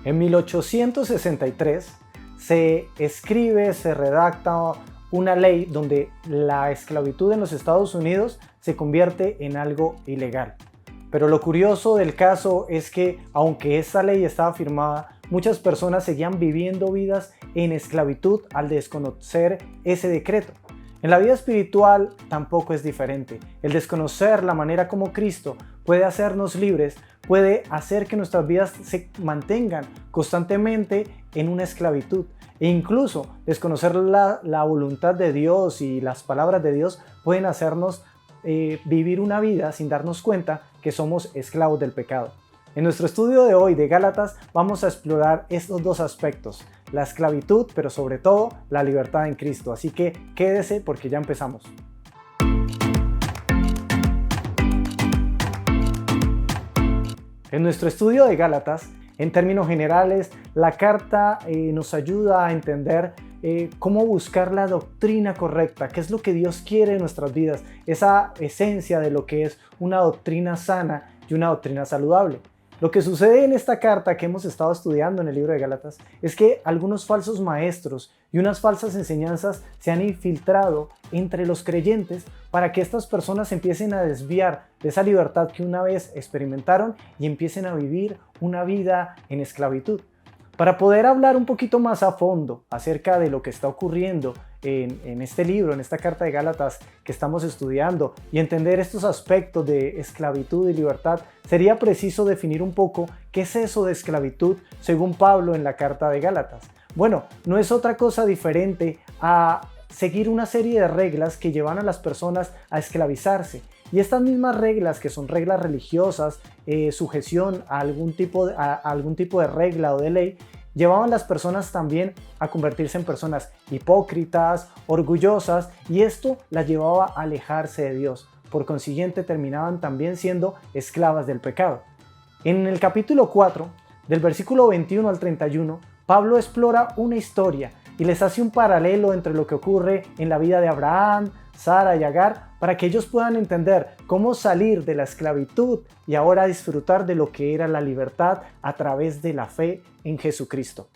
En 1863 se redacta una ley donde la esclavitud en los Estados Unidos se convierte en algo ilegal. Pero lo curioso del caso es que, aunque esta ley estaba firmada, muchas personas seguían viviendo vidas en esclavitud al desconocer ese decreto. En la vida espiritual tampoco es diferente. El desconocer la manera como Cristo puede hacernos libres, puede hacer que nuestras vidas se mantengan constantemente en una esclavitud. E incluso desconocer la voluntad de Dios y las palabras de Dios pueden hacernos vivir una vida sin darnos cuenta que somos esclavos del pecado. En nuestro estudio de hoy de Gálatas vamos a explorar estos dos aspectos, la esclavitud, pero sobre todo la libertad en Cristo. Así que quédese porque ya empezamos. En nuestro estudio de Gálatas, en términos generales, la carta nos ayuda a entender cómo buscar la doctrina correcta, qué es lo que Dios quiere en nuestras vidas, esa esencia de lo que es una doctrina sana y una doctrina saludable. Lo que sucede en esta carta que hemos estado estudiando en el libro de Gálatas es que algunos falsos maestros y unas falsas enseñanzas se han infiltrado entre los creyentes para que estas personas empiecen a desviar de esa libertad que una vez experimentaron y empiecen a vivir una vida en esclavitud. Para poder hablar un poquito más a fondo acerca de lo que está ocurriendo en este libro, en esta carta de Gálatas que estamos estudiando y entender estos aspectos de esclavitud y libertad, sería preciso definir un poco qué es eso de esclavitud según Pablo en la carta de Gálatas. Bueno, no es otra cosa diferente a seguir una serie de reglas que llevan a las personas a esclavizarse. Y estas mismas reglas, que son reglas religiosas, sujeción a algún tipo de regla o de ley, llevaban a las personas también a convertirse en personas hipócritas, orgullosas, y esto las llevaba a alejarse de Dios. Por consiguiente, terminaban también siendo esclavas del pecado. En el capítulo 4, del versículo 21 al 31, Pablo explora una historia y les hace un paralelo entre lo que ocurre en la vida de Abraham, Sara y Agar, para que ellos puedan entender cómo salir de la esclavitud y ahora disfrutar de lo que era la libertad a través de la fe en Jesucristo.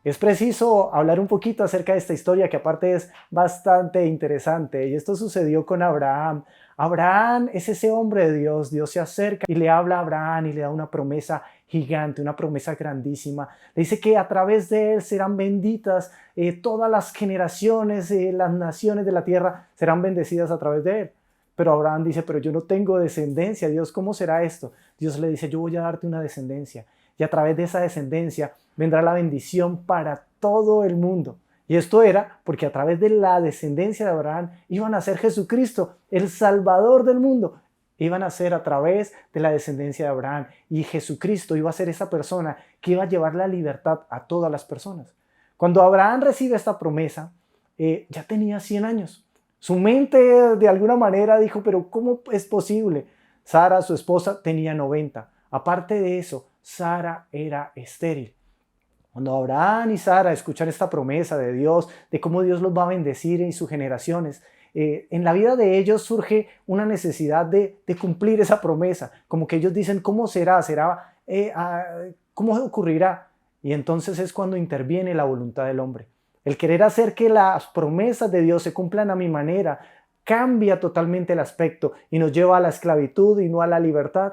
Es preciso hablar un poquito acerca de esta historia que aparte es bastante interesante, y esto sucedió con Abraham. Abraham es ese hombre de Dios. Dios se acerca y le habla a Abraham y le da una promesa gigante, una promesa grandísima. Le dice que a través de él serán benditas todas las generaciones, las naciones de la tierra serán bendecidas a través de él. Pero Abraham dice, pero yo no tengo descendencia. Dios, ¿cómo será esto? Dios le dice, yo voy a darte una descendencia y a través de esa descendencia vendrá la bendición para todo el mundo. Y esto era porque a través de la descendencia de Abraham iban a ser Jesucristo, el Salvador del mundo. Iban a ser a través de la descendencia de Abraham. Y Jesucristo iba a ser esa persona que iba a llevar la libertad a todas las personas. Cuando Abraham recibe esta promesa, ya tenía 100 años. Su mente de alguna manera dijo, pero ¿cómo es posible? Sara, su esposa, tenía 90. Aparte de eso, Sara era estéril. Cuando Abraham y Sara escuchan esta promesa de Dios, de cómo Dios los va a bendecir en sus generaciones, en la vida de ellos surge una necesidad de cumplir esa promesa. Como que ellos dicen, ¿cómo será? ¿Cómo ocurrirá? Y entonces es cuando interviene la voluntad del hombre. El querer hacer que las promesas de Dios se cumplan a mi manera cambia totalmente el aspecto y nos lleva a la esclavitud y no a la libertad.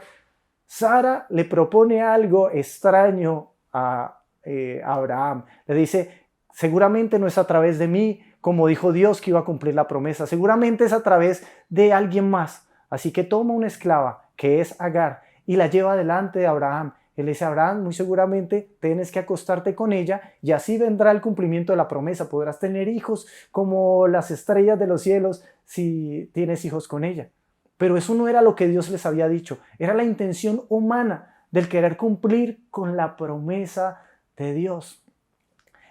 Sara le propone algo extraño a Abraham. Le dice, seguramente no es a través de mí, como dijo Dios que iba a cumplir la promesa, seguramente es a través de alguien más. Así que toma una esclava, que es Agar, y la lleva delante de Abraham. Él le dice, Abraham, muy seguramente tienes que acostarte con ella y así vendrá el cumplimiento de la promesa. Podrás tener hijos como las estrellas de los cielos si tienes hijos con ella. Pero eso no era lo que Dios les había dicho, era la intención humana del querer cumplir con la promesa de Dios.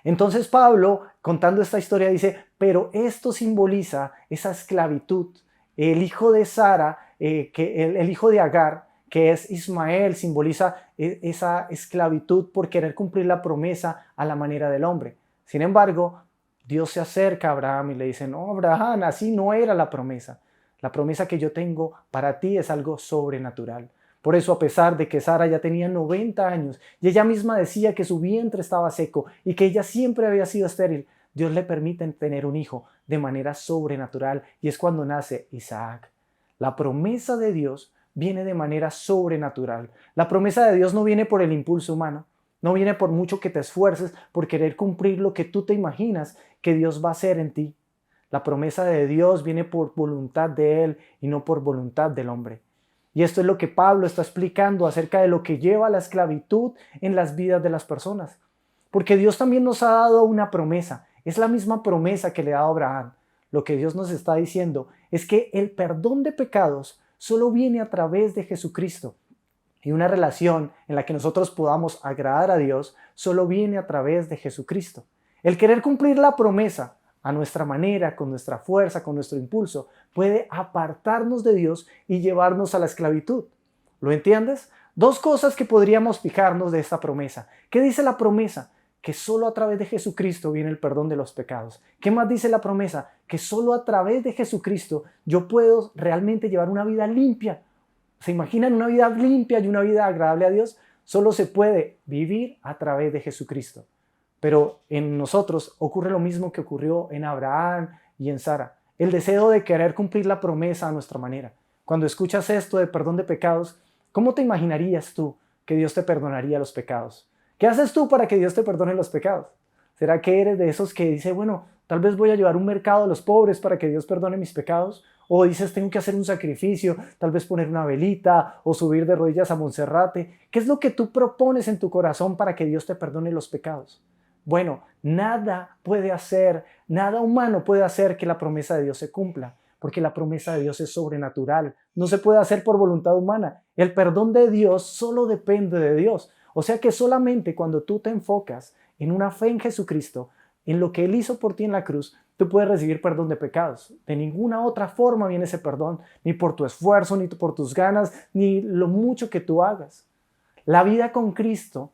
Entonces Pablo, contando esta historia, dice, pero esto simboliza esa esclavitud. El hijo de Sara, el hijo de Agar, que es Ismael, simboliza esa esclavitud por querer cumplir la promesa a la manera del hombre. Sin embargo, Dios se acerca a Abraham y le dice, no, Abraham, así no era la promesa. La promesa que yo tengo para ti es algo sobrenatural. Por eso, a pesar de que Sara ya tenía 90 años y ella misma decía que su vientre estaba seco y que ella siempre había sido estéril, Dios le permite tener un hijo de manera sobrenatural y es cuando nace Isaac. La promesa de Dios viene de manera sobrenatural. La promesa de Dios no viene por el impulso humano, no viene por mucho que te esfuerces por querer cumplir lo que tú te imaginas que Dios va a hacer en ti. La promesa de Dios viene por voluntad de Él y no por voluntad del hombre. Y esto es lo que Pablo está explicando acerca de lo que lleva a la esclavitud en las vidas de las personas. Porque Dios también nos ha dado una promesa. Es la misma promesa que le ha dado a Abraham. Lo que Dios nos está diciendo es que el perdón de pecados solo viene a través de Jesucristo. Y una relación en la que nosotros podamos agradar a Dios solo viene a través de Jesucristo. El querer cumplir la promesa a nuestra manera, con nuestra fuerza, con nuestro impulso, puede apartarnos de Dios y llevarnos a la esclavitud. ¿Lo entiendes? Dos cosas que podríamos fijarnos de esta promesa. ¿Qué dice la promesa? Que solo a través de Jesucristo viene el perdón de los pecados. ¿Qué más dice la promesa? Que solo a través de Jesucristo yo puedo realmente llevar una vida limpia. ¿Se imaginan una vida limpia y una vida agradable a Dios? Solo se puede vivir a través de Jesucristo. Pero en nosotros ocurre lo mismo que ocurrió en Abraham y en Sara. El deseo de querer cumplir la promesa a nuestra manera. Cuando escuchas esto de perdón de pecados, ¿cómo te imaginarías tú que Dios te perdonaría los pecados? ¿Qué haces tú para que Dios te perdone los pecados? ¿Será que eres de esos que dice, bueno, tal vez voy a llevar un mercado a los pobres para que Dios perdone mis pecados? O dices, tengo que hacer un sacrificio, tal vez poner una velita o subir de rodillas a Monserrate. ¿Qué es lo que tú propones en tu corazón para que Dios te perdone los pecados? Bueno, nada humano puede hacer que la promesa de Dios se cumpla, porque la promesa de Dios es sobrenatural. No se puede hacer por voluntad humana. El perdón de Dios solo depende de Dios. O sea que solamente cuando tú te enfocas en una fe en Jesucristo, en lo que Él hizo por ti en la cruz, tú puedes recibir perdón de pecados. De ninguna otra forma viene ese perdón, ni por tu esfuerzo, ni por tus ganas, ni lo mucho que tú hagas. La vida con Cristo,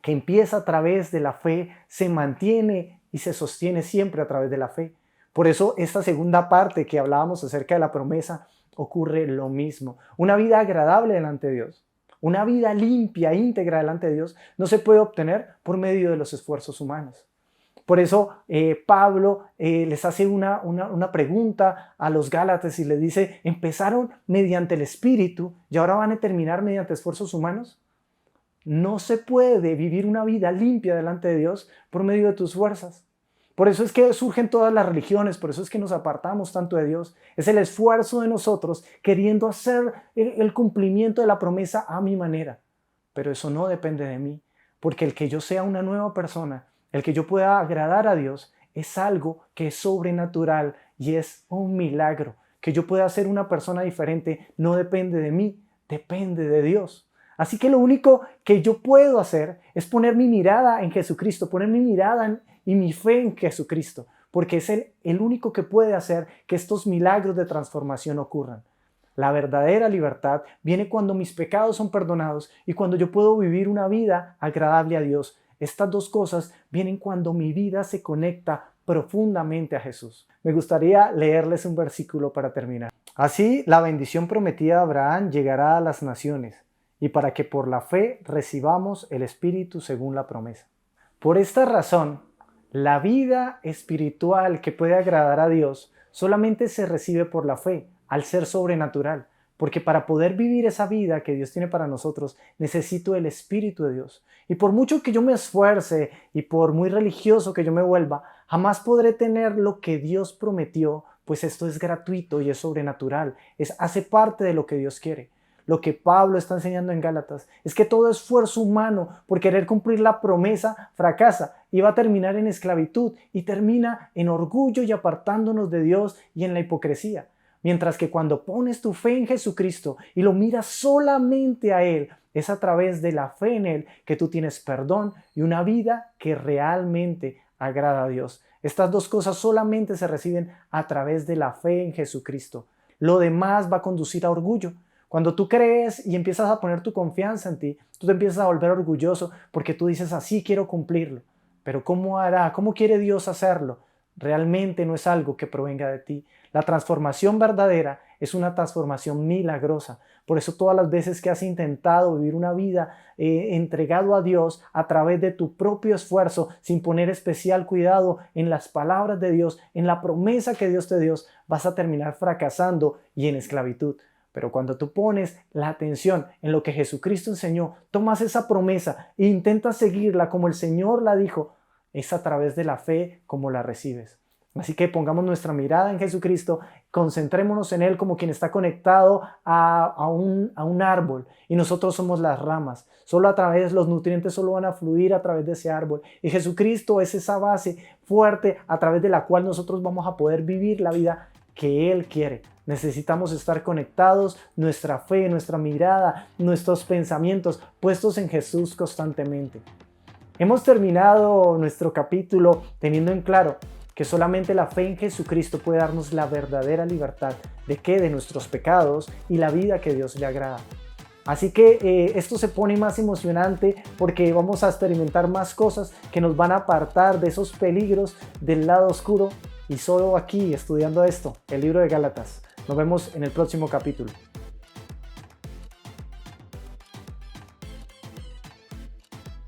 que empieza a través de la fe, se mantiene y se sostiene siempre a través de la fe. Por eso esta segunda parte que hablábamos acerca de la promesa, ocurre lo mismo. Una vida agradable delante de Dios. Una vida limpia, íntegra delante de Dios, no se puede obtener por medio de los esfuerzos humanos. Por eso Pablo les hace una pregunta a los Gálatas y les dice, ¿empezaron mediante el Espíritu y ahora van a terminar mediante esfuerzos humanos? No se puede vivir una vida limpia delante de Dios por medio de tus fuerzas. Por eso es que surgen todas las religiones, por eso es que nos apartamos tanto de Dios. Es el esfuerzo de nosotros queriendo hacer el cumplimiento de la promesa a mi manera. Pero eso no depende de mí, porque el que yo sea una nueva persona, el que yo pueda agradar a Dios, es algo que es sobrenatural y es un milagro. Que yo pueda ser una persona diferente no depende de mí, depende de Dios. Así que lo único que yo puedo hacer es poner mi mirada en Jesucristo, poner mi mirada y mi fe en Jesucristo, porque es el único que puede hacer que estos milagros de transformación ocurran. La verdadera libertad viene cuando mis pecados son perdonados y cuando yo puedo vivir una vida agradable a Dios. Estas dos cosas vienen cuando mi vida se conecta profundamente a Jesús. Me gustaría leerles un versículo para terminar. Así, la bendición prometida a Abraham llegará a las naciones, y para que por la fe recibamos el Espíritu según la promesa. Por esta razón, la vida espiritual que puede agradar a Dios solamente se recibe por la fe, al ser sobrenatural, porque para poder vivir esa vida que Dios tiene para nosotros, necesito el Espíritu de Dios. Y por mucho que yo me esfuerce y por muy religioso que yo me vuelva, jamás podré tener lo que Dios prometió, pues esto es gratuito y es sobrenatural, hace parte de lo que Dios quiere. Lo que Pablo está enseñando en Gálatas es que todo esfuerzo humano por querer cumplir la promesa fracasa y va a terminar en esclavitud y termina en orgullo y apartándonos de Dios y en la hipocresía. Mientras que cuando pones tu fe en Jesucristo y lo miras solamente a Él, es a través de la fe en Él que tú tienes perdón y una vida que realmente agrada a Dios. Estas dos cosas solamente se reciben a través de la fe en Jesucristo. Lo demás va a conducir a orgullo. Cuando tú crees y empiezas a poner tu confianza en ti, tú te empiezas a volver orgulloso porque tú dices, así quiero cumplirlo. Pero ¿cómo hará? ¿Cómo quiere Dios hacerlo? Realmente no es algo que provenga de ti. La transformación verdadera es una transformación milagrosa. Por eso todas las veces que has intentado vivir una vida entregado a Dios a través de tu propio esfuerzo, sin poner especial cuidado en las palabras de Dios, en la promesa que Dios te dio, vas a terminar fracasando y en esclavitud. Pero cuando tú pones la atención en lo que Jesucristo enseñó, tomas esa promesa e intentas seguirla como el Señor la dijo, es a través de la fe como la recibes. Así que pongamos nuestra mirada en Jesucristo, concentrémonos en Él como quien está conectado a un árbol y nosotros somos las ramas. Solo a través, los nutrientes solo van a fluir a través de ese árbol. Y Jesucristo es esa base fuerte a través de la cual nosotros vamos a poder vivir la vida que Él quiere. Necesitamos estar conectados, nuestra fe, nuestra mirada, nuestros pensamientos puestos en Jesús constantemente. Hemos terminado nuestro capítulo teniendo en claro que solamente la fe en Jesucristo puede darnos la verdadera libertad. ¿De qué? De nuestros pecados y la vida que Dios le agrada. Así que esto se pone más emocionante porque vamos a experimentar más cosas que nos van a apartar de esos peligros del lado oscuro y solo aquí estudiando esto, el libro de Gálatas. Nos vemos en el próximo capítulo.